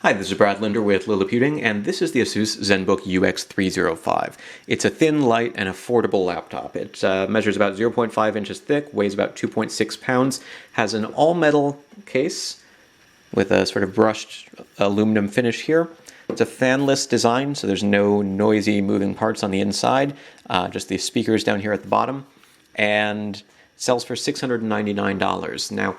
Hi, this is Brad Linder with Liliputing, and this is the Asus Zenbook UX305. It's a thin, light, and affordable laptop. It measures about 0.5 inches thick, weighs about 2.6 pounds, has an all-metal case with a sort of brushed aluminum finish here. It's a fanless design, so there's no noisy moving parts on the inside, just the speakers down here at the bottom, and sells for $699. Now,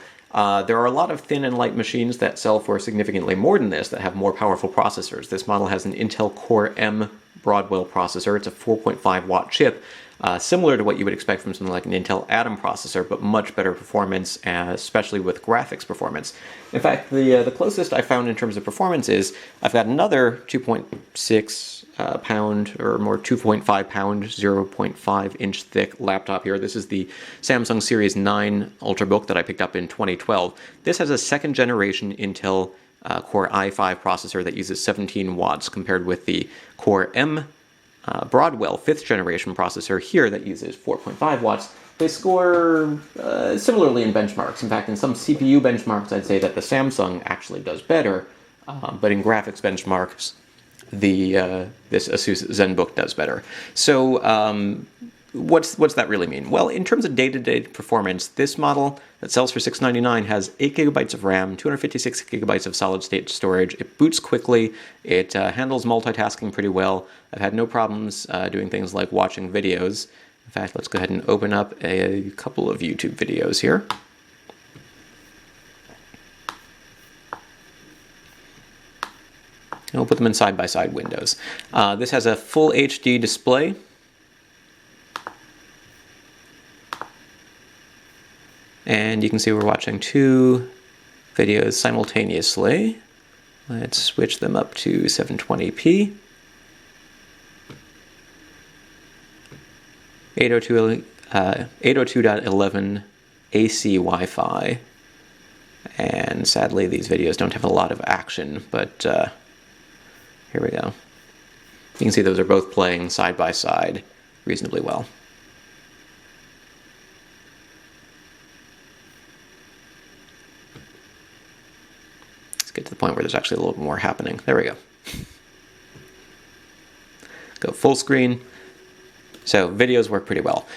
there are a lot of thin and light machines that sell for significantly more than this that have more powerful processors. This model has an Intel Core M Broadwell processor. It's a 4.5 watt chip, similar to what you would expect from something like an Intel Atom processor, but much better performance, especially with graphics performance. In fact, the closest I found in terms of performance is I've got another 2.6 pound or more 2.5 pound 0.5 inch thick laptop here. This is the Samsung Series 9 ultrabook that I picked up in 2012. This has a second generation Intel Core i5 processor that uses 17 watts compared with the Core M Broadwell 5th generation processor here that uses 4.5 watts. They score similarly in benchmarks. In fact, in some CPU benchmarks, I'd say that the Samsung actually does better, but in graphics benchmarks, this Asus Zenbook does better. So what's that really mean? Well, in terms of day-to-day performance, this model that sells for $699 has 8 gigabytes of RAM, 256 gigabytes of solid-state storage. It boots quickly. It handles multitasking pretty well. I've had no problems doing things like watching videos. In fact, let's go ahead and open up a couple of YouTube videos here. And we'll put them in side-by-side windows. This has a full HD display. And you can see we're watching two videos simultaneously. Let's switch them up to 720p. 802.11 AC Wi-Fi. And sadly, these videos don't have a lot of action, but here we go. You can see those are both playing side by side reasonably well. Let's get to the point where there's actually a little more happening. There we go. Go full screen. So videos work pretty well.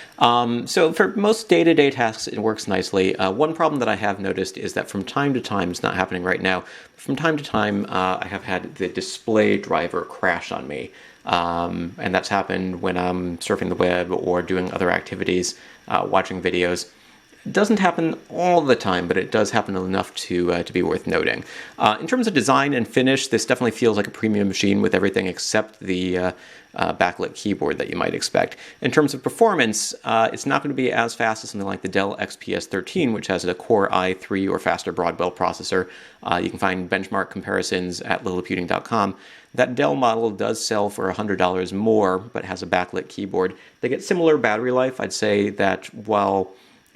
So for most day-to-day tasks, it works nicely. One problem that I have noticed is that from time to time, it's not happening right now, but from time to time, I have had the display driver crash on me. And that's happened when I'm surfing the web or doing other activities, watching videos. It doesn't happen all the time, but it does happen enough to be worth noting. In terms of design and finish, this definitely feels like a premium machine with everything except the backlit keyboard that you might expect. In terms of performance, it's not going to be as fast as something like the Dell XPS 13, which has a Core i3 or faster Broadwell processor. You can find benchmark comparisons at Liliputing.com. That Dell model does sell for $100 more, but has a backlit keyboard. They get similar battery life. I'd say that while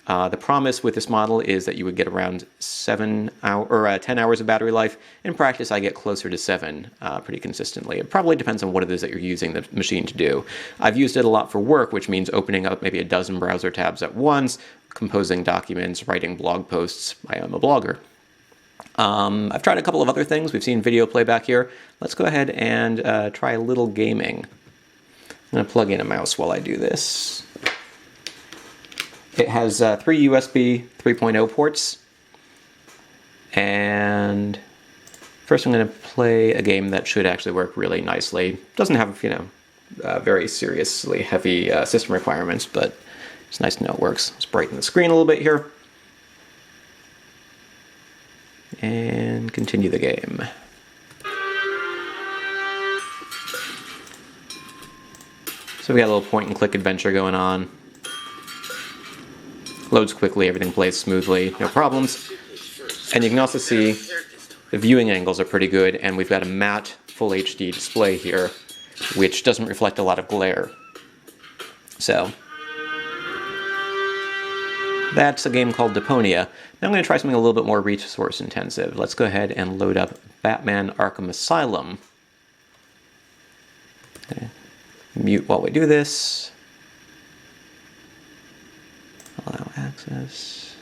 the promise with this model is that you would get around 10 hours of battery life. In practice, I get closer to 7 pretty consistently. It probably depends on what it is that you're using the machine to do. I've used it a lot for work, which means opening up maybe a dozen browser tabs at once, composing documents, writing blog posts. I am a blogger. I've tried a couple of other things. We've seen video playback here. Let's go ahead and try a little gaming. I'm going to plug in a mouse while I do this. It has 3 USB 3.0 ports, and first I'm going to play a game that should actually work really nicely. Doesn't have, very seriously heavy system requirements, but it's nice to know it works. Let's brighten the screen a little bit here, and continue the game. So we got a little point and click adventure going on. Loads quickly, everything plays smoothly, no problems. And you can also see the viewing angles are pretty good, and we've got a matte full HD display here, which doesn't reflect a lot of glare. So that's a game called Deponia. Now I'm going to try something a little bit more resource intensive. Let's go ahead and load up Batman Arkham Asylum. Okay. Mute while we do this. Allow access.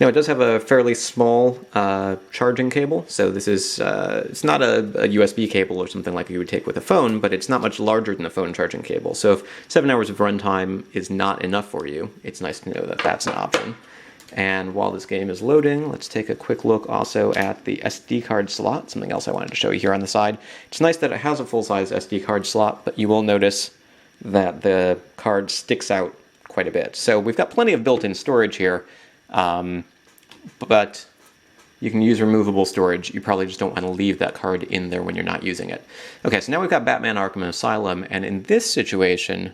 Now it does have a fairly small charging cable, so this is it's not a USB cable or something like you would take with a phone, but it's not much larger than a phone charging cable. So if 7 hours of runtime is not enough for you, it's nice to know that that's an option. And while this game is loading, let's take a quick look also at the SD card slot, something else I wanted to show you here on the side. It's nice that it has a full-size SD card slot, but you will notice that the card sticks out quite a bit. So we've got plenty of built-in storage here, but you can use removable storage. You probably just don't want to leave that card in there when you're not using it. Okay, so now we've got Batman Arkham Asylum, and in this situation,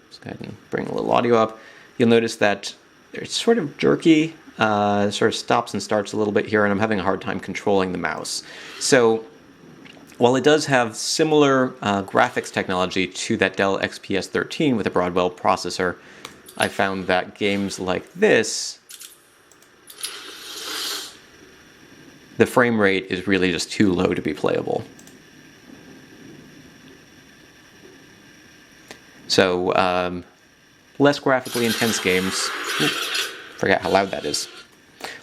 let's go ahead and bring a little audio up, you'll notice that it's sort of jerky, sort of stops and starts a little bit here, and I'm having a hard time controlling the mouse. So while it does have similar graphics technology to that Dell XPS 13 with a Broadwell processor, I found that games like this, the frame rate is really just too low to be playable. So less graphically intense games, forget how loud that is.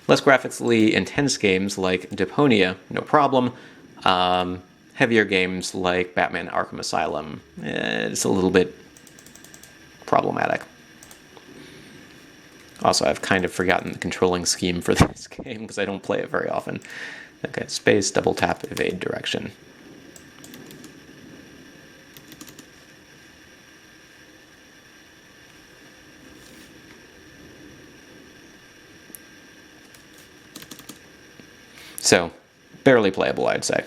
Less graphically intense games like Deponia, no problem. Heavier games like Batman Arkham Asylum, it's a little bit problematic. Also, I've kind of forgotten the controlling scheme for this game because I don't play it very often. Okay, space, double tap, evade direction. So, barely playable, I'd say.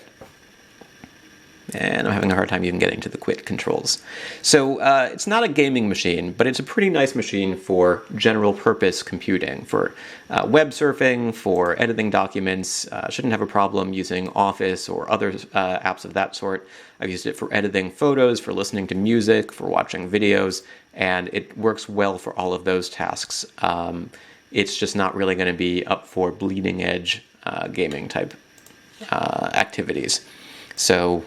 And I'm having a hard time even getting to the quit controls. So it's not a gaming machine, but it's a pretty nice machine for general purpose computing, for web surfing, for editing documents. Shouldn't have a problem using Office or other apps of that sort. I've used it for editing photos, for listening to music, for watching videos, and it works well for all of those tasks. It's just not really going to be up for bleeding edge gaming type activities. So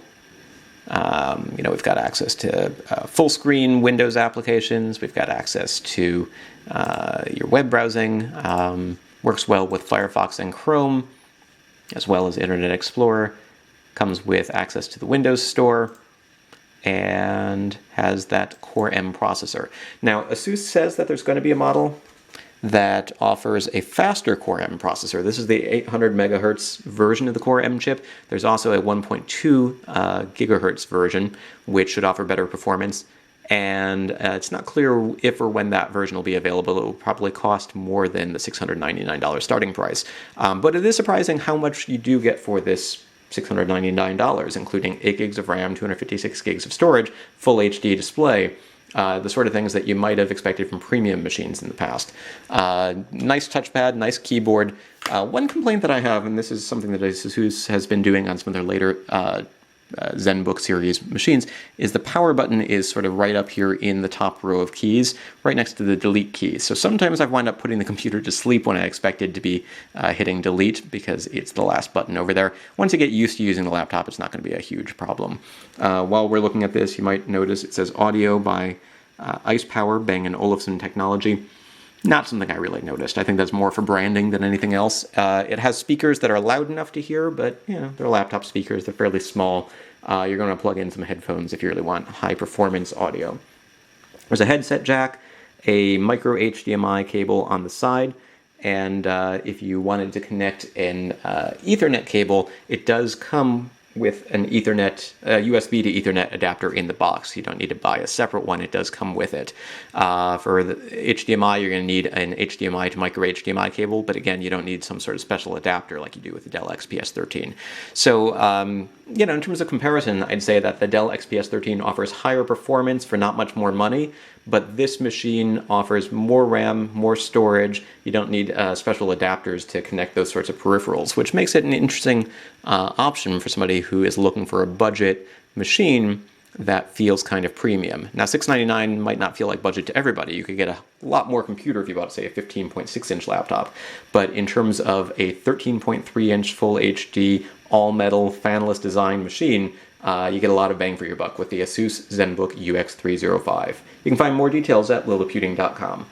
we've got access to full screen Windows applications. We've got access to your web browsing. Works well with Firefox and Chrome, as well as Internet Explorer. Comes with access to the Windows Store, and has that Core M processor. Now, Asus says that there's going to be a model that offers a faster Core M processor. This is the 800 megahertz version of the Core M chip. There's also a 1.2 gigahertz version, which should offer better performance. And it's not clear if or when that version will be available. It will probably cost more than the $699 starting price. But it is surprising how much you do get for this $699, including 8 gigs of RAM, 256 gigs of storage, full HD display. The sort of things that you might have expected from premium machines in the past. Nice touchpad, nice keyboard. One complaint that I have, and this is something that Asus has been doing on some of their later Zenbook series machines, is the power button is sort of right up here in the top row of keys, right next to the delete key. So sometimes I've wound up putting the computer to sleep when I expected to be hitting delete because it's the last button over there. Once you get used to using the laptop, it's not going to be a huge problem. While we're looking at this, you might notice it says audio by Ice Power, Bang & Olufsen Technology. Not something I really noticed. I think that's more for branding than anything else. It has speakers that are loud enough to hear, but they're laptop speakers. They're fairly small. You're going to plug in some headphones if you really want high performance audio. There's a headset jack, a micro HDMI cable on the side, and if you wanted to connect an Ethernet cable, it does come with an Ethernet, USB to Ethernet adapter in the box. You don't need to buy a separate one. It does come with it. For the HDMI, you're going to need an HDMI to micro HDMI cable, but again, you don't need some sort of special adapter like you do with the Dell XPS 13. So, in terms of comparison, I'd say that the Dell XPS 13 offers higher performance for not much more money, but this machine offers more RAM, more storage. You don't need special adapters to connect those sorts of peripherals, which makes it an interesting option for somebody who is looking for a budget machine that feels kind of premium. Now, $699 might not feel like budget to everybody. You could get a lot more computer if you bought, say, a 15.6-inch laptop. But in terms of a 13.3-inch full HD, all-metal, fanless design machine, you get a lot of bang for your buck with the Asus Zenbook UX305. You can find more details at Liliputing.com.